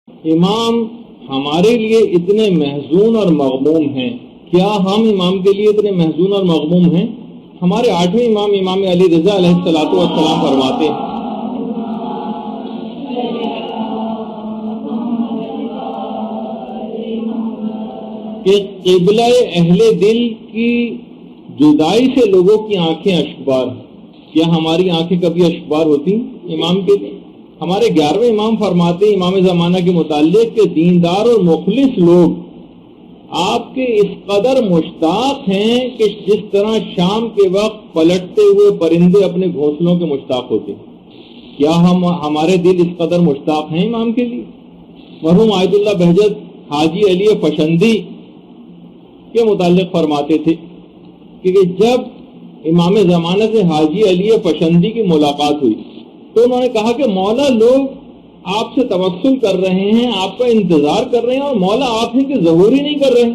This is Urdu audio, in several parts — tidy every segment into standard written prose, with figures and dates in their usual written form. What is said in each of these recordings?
امام ہمارے لیے اتنے محزون اور مغموم ہیں، کیا ہم امام کے لیے اتنے محزون اور مغموم ہیں؟ ہمارے 8ویں امام امام علی رضا علیہ الصلوۃ والسلام فرماتے ہیں کہ قبلہ اہل دل کی جدائی سے لوگوں کی آنکھیں اشکبار ہیں۔ کیا ہماری آنکھیں کبھی اشکبار ہوتی امام کے لیے؟ ہمارے 11ویں امام فرماتے ہیں امام زمانہ کے متعلق کہ دیندار اور مخلص لوگ آپ کے اس قدر مشتاق ہیں کہ جس طرح شام کے وقت پلٹتے ہوئے پرندے اپنے گھونسلوں کے مشتاق ہوتے ہیں۔ کیا ہمارے دل اس قدر مشتاق ہیں امام کے لیے؟ مرحوم آیت اللہ بہجت حاجی علی فشندی کے متعلق فرماتے تھے کہ جب امام زمانہ سے حاجی علی فشندی کی ملاقات ہوئی تو انہوں نے کہا کہ مولا لوگ آپ سے توسل کر رہے ہیں، آپ کا انتظار کر رہے ہیں، اور مولا آپ ہیں کہ ظہور ہی نہیں کر رہے ہیں۔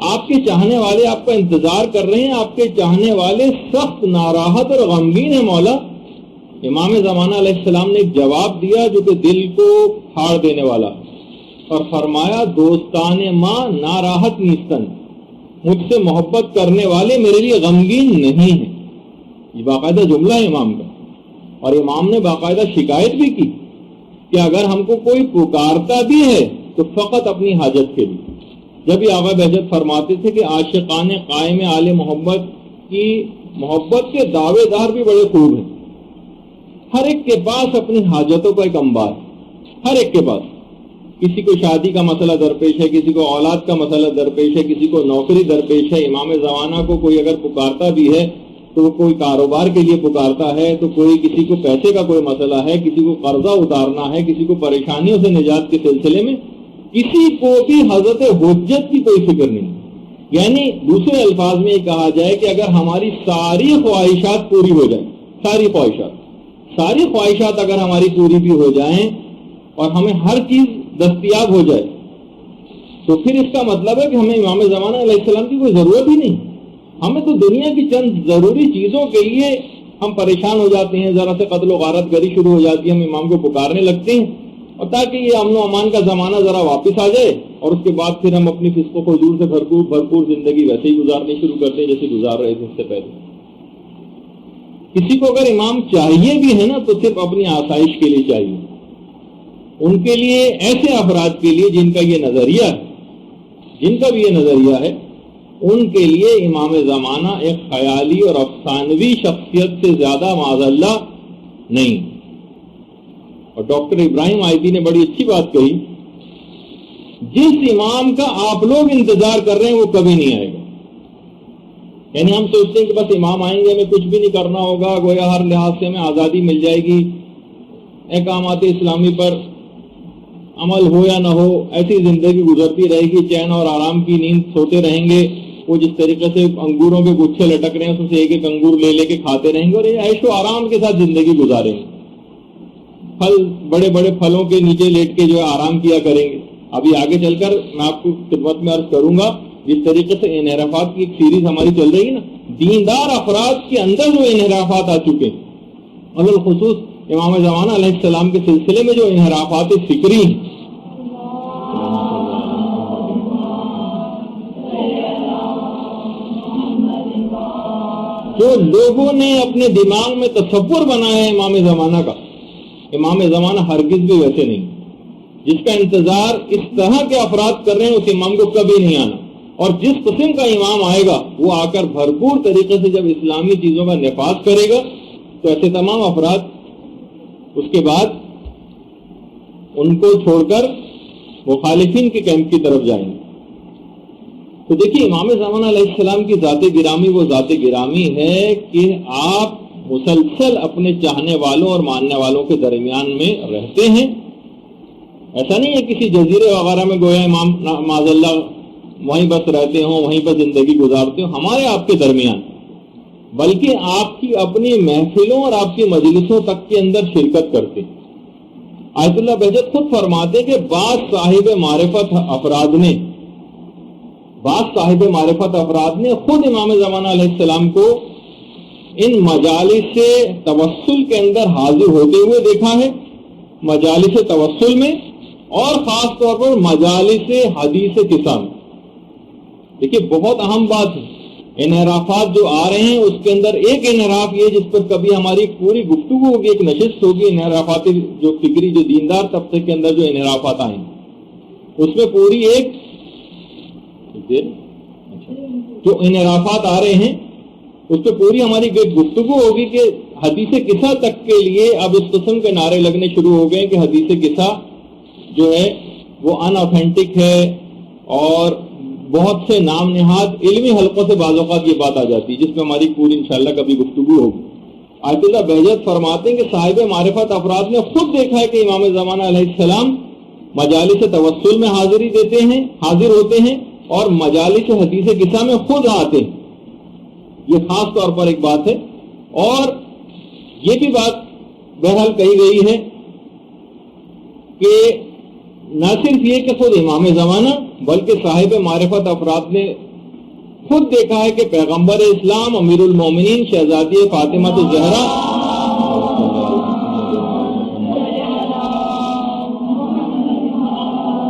آپ کے چاہنے والے آپ کا انتظار کر رہے ہیں، آپ کے چاہنے والے سخت ناراحت اور غمگین ہیں مولا۔ امام زمانہ علیہ السلام نے ایک جواب دیا جو کہ دل کو پھاڑ دینے والا، اور فرمایا دوستان ماں ناراحت نیستن، مجھ سے محبت کرنے والے میرے لیے غمگین نہیں ہیں۔ یہ باقاعدہ جملہ ہے امام کا، اور امام نے باقاعدہ شکایت بھی کی کہ اگر ہم کو کوئی پکارتا بھی ہے تو فقط اپنی حاجت کے لیے۔ جب یہ آقا بہجت فرماتے تھے کہ عاشقان قائم آل محمد کی محبت کے دعوے دار بھی بڑے خوب ہیں، ہر ایک کے پاس اپنی حاجتوں کا ایک انبار ہے، ہر ایک کے پاس۔ کسی کو شادی کا مسئلہ درپیش ہے، کسی کو اولاد کا مسئلہ درپیش ہے، کسی کو نوکری درپیش ہے۔ امام زمانہ کو کوئی اگر پکارتا بھی ہے تو وہ کوئی کاروبار کے لیے پکارتا ہے، تو کوئی کسی کو پیسے کا کوئی مسئلہ ہے، کسی کو قرضہ اتارنا ہے، کسی کو پریشانیوں سے نجات کے سلسلے میں، کسی کو بھی حضرت حجت کی کوئی فکر نہیں۔ یعنی دوسرے الفاظ میں یہ کہا جائے کہ اگر ہماری ساری خواہشات پوری ہو جائیں، ساری خواہشات اگر ہماری پوری بھی ہو جائیں اور ہمیں ہر چیز دستیاب ہو جائے، تو پھر اس کا مطلب ہے کہ ہمیں امام زمانہ علیہ السلام کی کوئی ضرورت ہی نہیں۔ ہمیں تو دنیا کی چند ضروری چیزوں کے لیے ہم پریشان ہو جاتے ہیں، ذرا سے قتل و غارت گری شروع ہو جاتی ہے، ہم امام کو پکارنے لگتے ہیں، اور تاکہ یہ امن و امان کا زمانہ ذرا واپس آ جائے، اور اس کے بعد پھر ہم اپنی فسق و فجور سے بھرپور زندگی ویسے ہی گزارنی شروع کرتے ہیں جیسے گزار رہے تھے اس سے پہلے۔ کسی کو اگر امام چاہیے بھی ہے نا تو صرف اپنی آسائش کے لیے چاہیے۔ ان کے لیے، ایسے افراد کے لیے جن کا یہ نظریہ ہے، جن کا بھی یہ نظریہ ہے، ان کے لیے امام زمانہ ایک خیالی اور افسانوی شخصیت سے زیادہ معاذ اللہ نہیں۔ اور ڈاکٹر ابراہیم آئیدی نے بڑی اچھی بات کہی، جس امام کا آپ لوگ انتظار کر رہے ہیں وہ کبھی نہیں آئے گا۔ یعنی ہم سوچتے ہیں کہ بس امام آئیں گے، ہمیں کچھ بھی نہیں کرنا ہوگا، گویا ہر لحاظ سے ہمیں آزادی مل جائے گی، احکامات اسلامی پر عمل ہو یا نہ ہو، ایسی زندگی گزرتی رہے گی، چین اور آرام کی نیند سوتے رہیں گے، وہ جس طریقے سے انگوروں کے گچھے لٹک رہے ہیں اس میں سے ایک ایک انگور لے لے کے کھاتے رہیں گے، اور یہ عیش و آرام کے ساتھ زندگی گزاریں گے، پھل بڑے بڑے پھلوں کے نیچے لیٹ کے جو ہے آرام کیا کریں گے۔ ابھی آگے چل کر میں آپ کو خدمت میں عرض کروں گا، جس طریقے سے انحرافات کی ایک سیریز ہماری چل رہی ہے نا، دیندار افراد کے اندر جو انحرافات آ چکے ہیں، بالخصوص امام زمانہ علیہ السلام کے سلسلے میں جو انحرافات فکری ہیں، جو لوگوں نے اپنے دماغ میں تصور بنایا ہے امام زمانہ کا، امام زمانہ ہرگز بھی ویسے نہیں۔ جس کا انتظار اس طرح کے افراد کر رہے ہیں اس امام کو کبھی نہیں آنا، اور جس قسم کا امام آئے گا وہ آ کر بھرپور طریقے سے جب اسلامی چیزوں کا نفاذ کرے گا تو ایسے تمام افراد اس کے بعد ان کو چھوڑ کر مخالفین کے کیمپ کی طرف جائیں گے۔ تو دیکھیے امام زمانہ علیہ السلام کی ذات گرامی وہ ذات گرامی ہے کہ آپ مسلسل اپنے چاہنے والوں اور ماننے والوں کے درمیان میں رہتے ہیں۔ ایسا نہیں ہے کسی جزیرے وغیرہ میں گویا امام معاذ اللہ وہیں بس رہتے ہوں، وہیں پر زندگی گزارتے ہوں، ہمارے آپ کے درمیان، بلکہ آپ کی اپنی محفلوں اور آپ کی مجلسوں تک کے اندر شرکت کرتے ہیں۔ آیت اللہ بہجت خود فرماتے کہ بعض صاحب معرفت افراد نے خود امام زمانہ علیہ السلام کو ان مجالس سے توسل کے اندر حاضر ہوتے ہوئے دیکھا ہے، مجالس توسل میں، اور خاص طور پر مجالس حدیث قصہ میں. دیکھیے بہت اہم بات ہے. انحرافات جو آ رہے ہیں اس کے اندر ایک انحراف یہ جس پر کبھی ہماری پوری گفتگو ہوگی, ایک نشست ہوگی, انحرافات جو فکری جو دیندار طبقے کے اندر جو انحرافات آئے ہیں اس میں پوری ایک جو انحرافات آ رہے ہیں اس پہ پوری ہماری گفتگو ہوگی کہ حدیث قصہ تک کے لیے اب اس قسم کے نعرے لگنے شروع ہو گئے کہ حدیث قصہ جو ہے وہ ان اوتھینٹک ہے, اور بہت سے نام نہاد علمی حلقوں سے بعض اوقات یہ بات آ جاتی ہے جس میں ہماری پوری انشاءاللہ کبھی گفتگو ہوگی. آیت اللہ بہجت فرماتے ہیں کہ صاحب معرفت افراد نے خود دیکھا ہے کہ امام زمانہ علیہ السلام مجالس توسل میں حاضر ہوتے ہیں اور مجالس حدیث قصہ میں خود آتے ہیں. یہ خاص طور پر ایک بات ہے, اور یہ بھی بات بہرحال کہی گئی ہے کہ نہ صرف یہ کہ خود امام زمانہ بلکہ صاحب معرفت افراد نے خود دیکھا ہے کہ پیغمبر اسلام امیر المومنین شہزادی فاطمہ الزہرا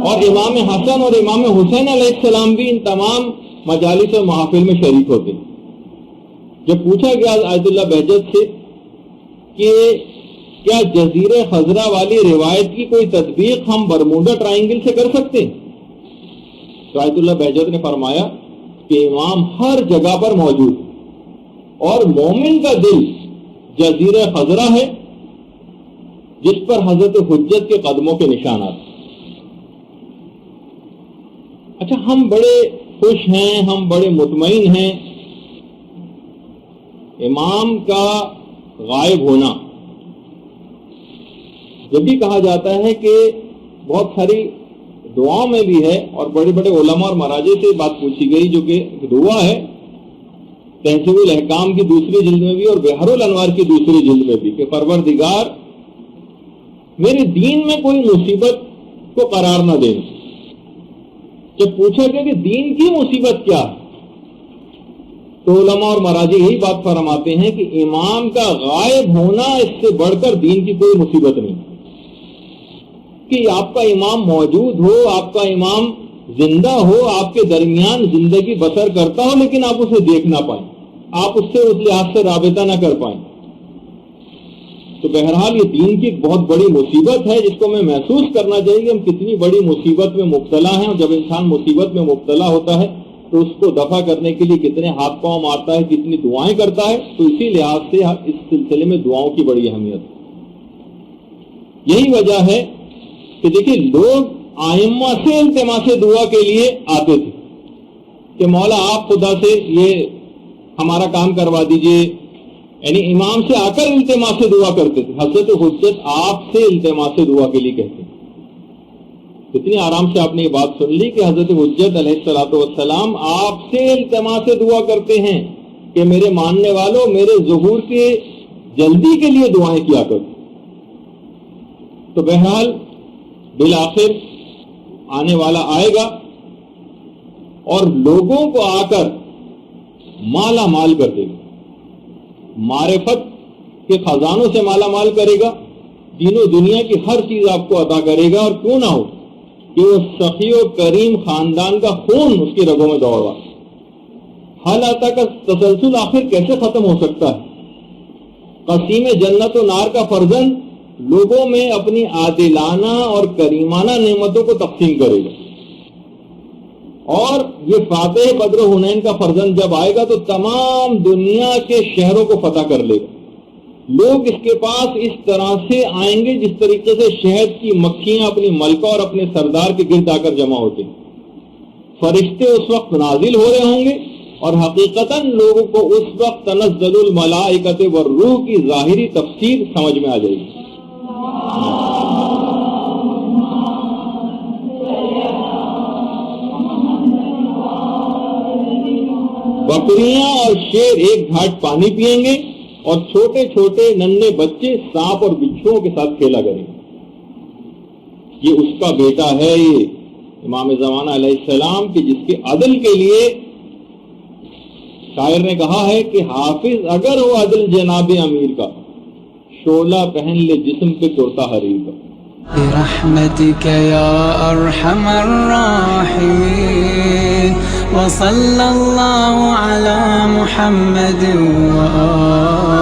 اور امام حسن اور امام حسین علیہ السلام بھی ان تمام مجالس اور محافل میں شریک ہوتے ہیں. جب پوچھا گیا آیت اللہ بہجت سے کہ کیا جزیرے خضرا والی روایت کی کوئی تطبیق ہم برموڈا ٹرائنگل سے کر سکتے ہیں, تو آیت اللہ بہجت نے فرمایا کہ امام ہر جگہ پر موجود اور مومن کا دل جزیرہ خضرا ہے جس پر حضرت حجت کے قدموں کے نشانات. اچھا, ہم بڑے خوش ہیں, ہم بڑے مطمئن ہیں امام کا غائب ہونا. جب بھی کہا جاتا ہے کہ بہت ساری دعاؤں میں بھی ہے, اور بڑے بڑے علماء اور مراجع سے بات پوچھی گئی جو کہ دعا ہے تہذیب الاحکام کی دوسری جلد میں بھی اور بحر الانوار کی دوسری جلد میں بھی, کہ پروردگار میرے دین میں کوئی مصیبت کو قرار نہ دے. جب پوچھا گیا کہ دین کی مصیبت کیا ہے تو علماء اور مراجع یہی بات فرماتے ہیں کہ امام کا غائب ہونا اس سے بڑھ کر دین کی کوئی مصیبت نہیں. کہ آپ کا امام موجود ہو, آپ کا امام زندہ ہو, آپ کے درمیان زندگی بسر کرتا ہو, لیکن آپ اسے دیکھ نہ پائیں, آپ اس سے اس لحاظ سے رابطہ نہ کر پائیں, تو بہرحال یہ دین کی ایک بہت بڑی مصیبت ہے جس کو میں محسوس کرنا چاہیے کہ ہم کتنی بڑی مصیبت میں مبتلا ہیں. اور جب انسان مصیبت میں مبتلا ہوتا ہے تو اس کو دفع کرنے کے لیے کتنے ہاتھ پاؤں مارتا ہے, کتنی دعائیں کرتا ہے. تو اسی لحاظ سے اس سلسلے میں دعاؤں کی بڑی اہمیت ہے. یہی وجہ ہے کہ دیکھیے لوگ آئمہ سے التماس دعا کے لیے آتے تھے کہ مولا آپ خدا سے یہ ہمارا کام کروا دیجئے, یعنی امام سے آ کر التماس دعا کرتے تھے. حضرت حجت آپ سے التماس دعا کے لیے کہتے ہیں. اتنی آرام سے آپ نے یہ بات سن لی کہ حضرت حجت علیہ الصلوۃ والسلام آپ سے التماس دعا کرتے ہیں کہ میرے ماننے والوں میرے ظہور کے جلدی کے لیے دعائیں کیا کرو. تو بہرحال بالآخر آنے والا آئے گا اور لوگوں کو آ کر مالا مال کر دے گا, معرفت کے خزانوں سے مالا مال کرے گا, دین و دنیا کی ہر چیز آپ کو عطا کرے گا. اور کیوں نہ ہو کہ وہ سخی و کریم خاندان کا خون اس کی رگوں میں دوڑ رہا. حال آتا کا تسلسل آخر کیسے ختم ہو سکتا ہے؟ قسیم جنت و نار کا فرزند لوگوں میں اپنی عادلانہ اور کریمانہ نعمتوں کو تقسیم کرے گا, اور یہ فاتح بدر حنین کا فرزند جب آئے گا تو تمام دنیا کے شہروں کو فتح کر لے گا. لوگ اس کے پاس اس طرح سے آئیں گے جس طریقے سے شہد کی مکھیاں اپنی ملکہ اور اپنے سردار کے گرد آ کر جمع ہوتے ہیں. فرشتے اس وقت نازل ہو رہے ہوں گے اور حقیقتاً لوگوں کو اس وقت تنزل الملائکۃ والروح کی ظاہری تفسیر سمجھ میں آ جائے گی. بکریاں اور شیر ایک گھاٹ پانی پیئیں گے اور چھوٹے چھوٹے ننھے بچے سانپ اور بچھوؤں کے ساتھ کھیلا کریں گے. یہ اس کا بیٹا ہے, یہ امام زمانہ علیہ السلام کہ جس کے عدل کے لیے شاعر نے کہا ہے کہ حافظ اگر ہو عدل جناب امیر کا, شعلہ پہن لے جسم پہ کرتا حریر کا. برحمتك يا أرحم الراحمين وصلى الله على محمد وآله